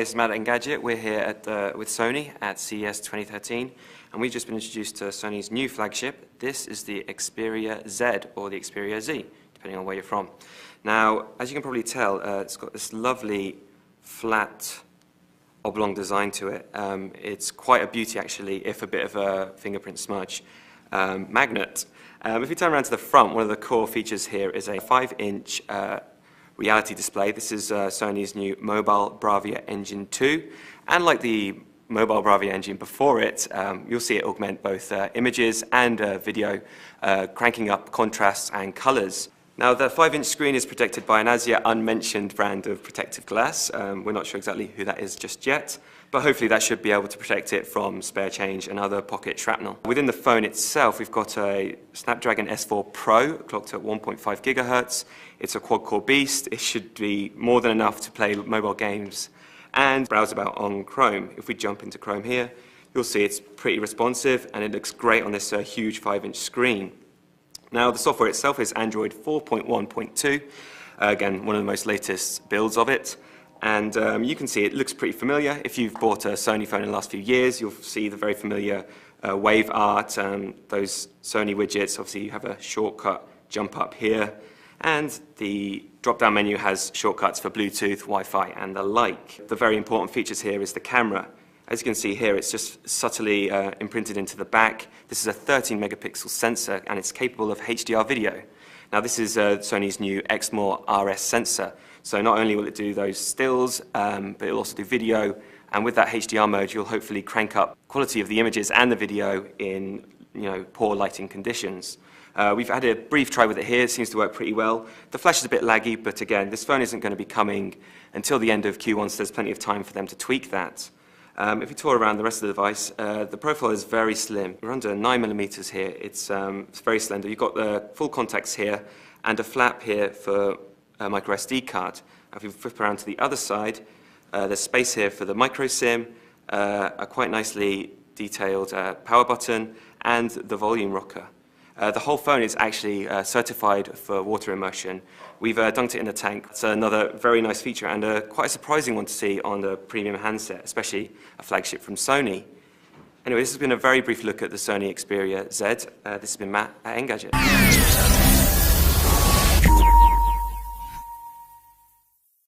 this is Matt at Engadget. We're here with Sony at CES 2013, and we've just been introduced to Sony's new flagship. This is the Xperia Z, or the Xperia Z, depending on where you're from. Now, as you can probably tell, it's got this lovely, flat, oblong design to it. It's quite a beauty, actually, if a bit of a fingerprint smudge. Magnet. If you turn around to the front, one of the core features here is a 5-inch reality display. This is Sony's new Mobile Bravia Engine 2, and like the Mobile Bravia engine before it, you'll see it augment both images and video, cranking up contrasts and colors. Now, the 5-inch screen is protected by an as yet unmentioned brand of protective glass. We're not sure exactly who that is just yet, but hopefully that should be able to protect it from spare change and other pocket shrapnel. Within the phone itself, we've got a Snapdragon S4 Pro clocked at 1.5 gigahertz. It's a quad-core beast. It should be more than enough to play mobile games and browse about on Chrome. If we jump into Chrome here, you'll see it's pretty responsive and it looks great on this huge 5-inch screen. Now, the software itself is Android 4.1.2, again, one of the most latest builds of it. And you can see it looks pretty familiar. If you've bought a Sony phone in the last few years, you'll see the very familiar wave art, those Sony widgets. Obviously, you have a shortcut jump up here. And the drop-down menu has shortcuts for Bluetooth, Wi-Fi, and the like. The very important features here is the camera. As you can see here, it's just subtly imprinted into the back. This is a 13-megapixel sensor, and it's capable of HDR video. Now, this is Sony's new Exmor RS sensor. So not only will it do those stills, but it'll also do video. And with that HDR mode, you'll hopefully crank up quality of the images and the video in poor lighting conditions. We've had a brief try with it here. It seems to work pretty well. The flash is a bit laggy, but again, this phone isn't going to be coming until the end of Q1, so there's plenty of time for them to tweak that. If you tour around the rest of the device, the profile is very slim. We're under 9mm here. It's very slender. You've got the full contacts here and a flap here for a micro SD card. If you flip around to the other side, there's space here for the micro SIM, a quite nicely detailed power button, and the volume rocker. The whole phone is actually certified for water immersion. We've dunked it in a tank. It's another very nice feature and quite a surprising one to see on the premium handset, especially a flagship from Sony. Anyway, this has been a very brief look at the Sony Xperia Z. This has been Matt at Engadget.